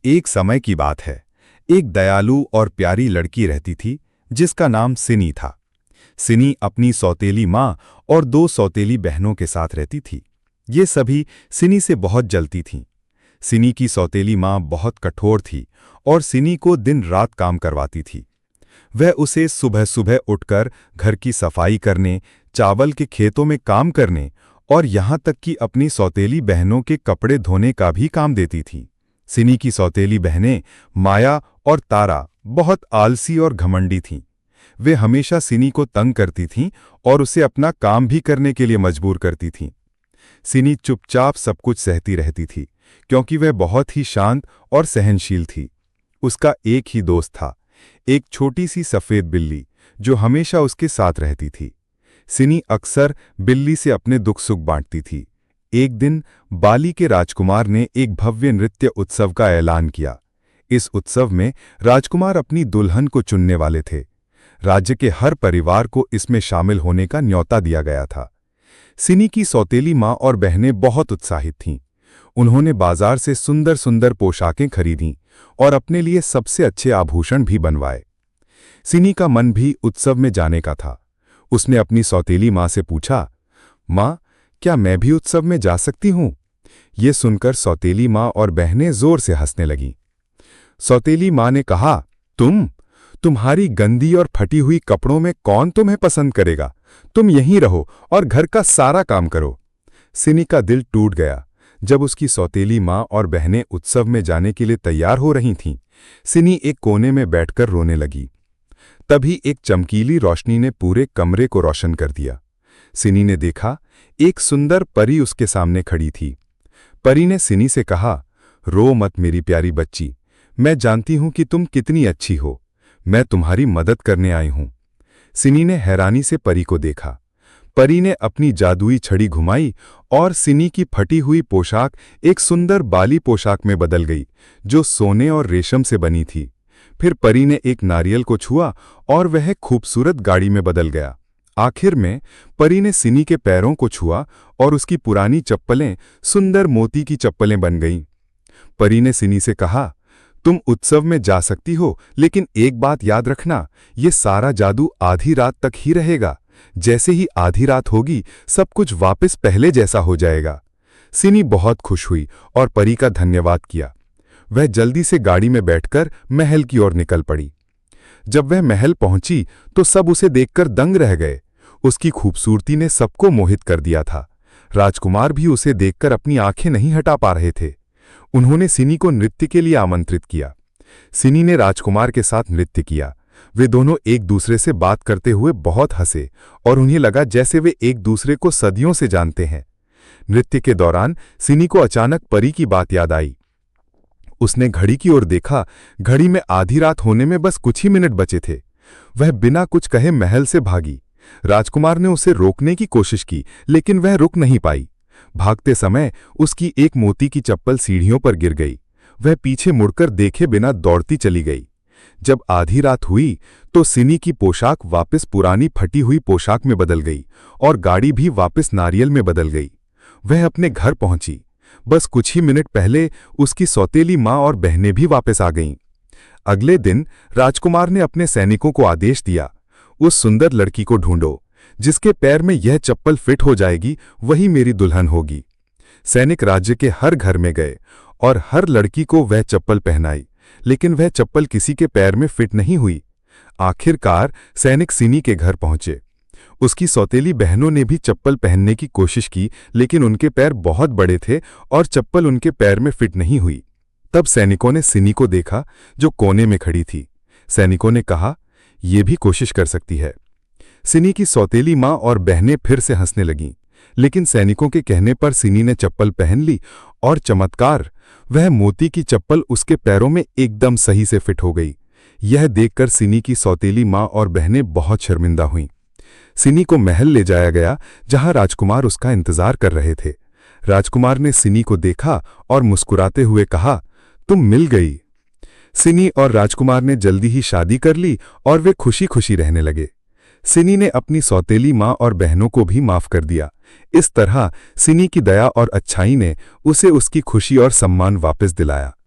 एक समय की बात है। एक दयालु और प्यारी लड़की रहती थी जिसका नाम सिनी था। सिनी अपनी सौतेली माँ और दो सौतेली बहनों के साथ रहती थी। ये सभी सिनी से बहुत जलती थीं। सिनी की सौतेली माँ बहुत कठोर थी और सिनी को दिन रात काम करवाती थी। वह उसे सुबह सुबह उठकर घर की सफाई करने, चावल के खेतों में काम करने और यहाँ तक कि अपनी सौतेली बहनों के कपड़े धोने का भी काम देती थी। सिनी की सौतेली बहनें माया और तारा बहुत आलसी और घमंडी थीं। वे हमेशा सिनी को तंग करती थीं और उसे अपना काम भी करने के लिए मजबूर करती थीं। सिनी चुपचाप सब कुछ सहती रहती थी क्योंकि वह बहुत ही शांत और सहनशील थी। उसका एक ही दोस्त था, एक छोटी सी सफ़ेद बिल्ली जो हमेशा उसके साथ रहती थी। सिनी अक्सर बिल्ली से अपने दुख सुख बांटती थी। एक दिन बाली के राजकुमार ने एक भव्य नृत्य उत्सव का ऐलान किया। इस उत्सव में राजकुमार अपनी दुल्हन को चुनने वाले थे। राज्य के हर परिवार को इसमें शामिल होने का न्योता दिया गया था। सिनी की सौतेली माँ और बहनें बहुत उत्साहित थीं। उन्होंने बाजार से सुंदर सुंदर पोशाकें खरीदीं और अपने लिए सबसे अच्छे आभूषण भी बनवाए। सिनी का मन भी उत्सव में जाने का था। उसने अपनी सौतेली माँ से पूछा, माँ, क्या मैं भी उत्सव में जा सकती हूँ? ये सुनकर सौतेली माँ और बहनें जोर से हंसने लगीं। सौतेली माँ ने कहा, तुम्हारी गंदी और फटी हुई कपड़ों में कौन तुम्हें पसंद करेगा? तुम यहीं रहो और घर का सारा काम करो। सिनी का दिल टूट गया जब उसकी सौतेली माँ और बहनें उत्सव में जाने के लिए तैयार हो रही थीं। सिनी एक कोने में बैठकर रोने लगी। तभी एक चमकीली रोशनी ने पूरे कमरे को रोशन कर दिया। सिनी ने देखा, एक सुंदर परी उसके सामने खड़ी थी। परी ने सिनी से कहा, रो मत मेरी प्यारी बच्ची, मैं जानती हूं कि तुम कितनी अच्छी हो। मैं तुम्हारी मदद करने आई हूं। सिनी ने हैरानी से परी को देखा। परी ने अपनी जादुई छड़ी घुमाई और सिनी की फटी हुई पोशाक एक सुंदर बाली पोशाक में बदल गई जो सोने और रेशम से बनी थी। फिर परी ने एक नारियल को छुआ और वह खूबसूरत गाड़ी में बदल गया। आखिर में परी ने सिनी के पैरों को छुआ और उसकी पुरानी चप्पलें सुंदर मोती की चप्पलें बन गईं। परी ने सिनी से कहा, तुम उत्सव में जा सकती हो, लेकिन एक बात याद रखना, ये सारा जादू आधी रात तक ही रहेगा। जैसे ही आधी रात होगी, सब कुछ वापस पहले जैसा हो जाएगा। सिनी बहुत खुश हुई और परी का धन्यवाद किया। वह जल्दी से गाड़ी में बैठकर महल की ओर निकल पड़ी। जब वह महल पहुंची तो सब उसे देखकर दंग रह गए। उसकी खूबसूरती ने सबको मोहित कर दिया था। राजकुमार भी उसे देखकर अपनी आंखें नहीं हटा पा रहे थे। उन्होंने सिनी को नृत्य के लिए आमंत्रित किया। सिनी ने राजकुमार के साथ नृत्य किया। वे दोनों एक दूसरे से बात करते हुए बहुत हंसे और उन्हें लगा जैसे वे एक दूसरे को सदियों से जानते हैं। नृत्य के दौरान सिनी को अचानक परी की बात याद आई। उसने घड़ी की ओर देखा। घड़ी में आधी रात होने में बस कुछ ही मिनट बचे थे। वह बिना कुछ कहे महल से भागी। राजकुमार ने उसे रोकने की कोशिश की, लेकिन वह रुक नहीं पाई। भागते समय उसकी एक मोती की चप्पल सीढ़ियों पर गिर गई। वह पीछे मुड़कर देखे बिना दौड़ती चली गई। जब आधी रात हुई तो सिनी की पोशाक वापस पुरानी फटी हुई पोशाक में बदल गई और गाड़ी भी वापस नारियल में बदल गई। वह अपने घर पहुंची। बस कुछ ही मिनट पहले उसकी सौतेली माँ और बहनें भी वापस आ गईं। अगले दिन राजकुमार ने अपने सैनिकों को आदेश दिया, उस सुंदर लड़की को ढूंढो जिसके पैर में यह चप्पल फिट हो जाएगी, वही मेरी दुल्हन होगी। सैनिक राज्य के हर घर में गए और हर लड़की को वह चप्पल पहनाई, लेकिन वह चप्पल किसी के पैर में फिट नहीं हुई। आखिरकार सैनिक सिनी के घर पहुंचे। उसकी सौतेली बहनों ने भी चप्पल पहनने की कोशिश की, लेकिन उनके पैर बहुत बड़े थे और चप्पल उनके पैर में फिट नहीं हुई। तब सैनिकों ने सिनी को देखा जो कोने में खड़ी थी। सैनिकों ने कहा, यह भी कोशिश कर सकती है। सिनी की सौतेली माँ और बहनें फिर से हंसने लगीं, लेकिन सैनिकों के कहने पर सिनी ने चप्पल पहन ली और चमत्कार, वह मोती की चप्पल उसके पैरों में एकदम सही से फिट हो गई। यह देखकर सिनी की सौतेली माँ और बहनें बहुत शर्मिंदा हुईं। सिनी को महल ले जाया गया जहां राजकुमार उसका इंतजार कर रहे थे। राजकुमार ने सिनी को देखा और मुस्कुराते हुए कहा, तुम मिल गई। सिनी और राजकुमार ने जल्दी ही शादी कर ली और वे खुशी खुशी रहने लगे। सिनी ने अपनी सौतेली माँ और बहनों को भी माफ कर दिया। इस तरह सिनी की दया और अच्छाई ने उसे उसकी खुशी और सम्मान वापस दिलाया।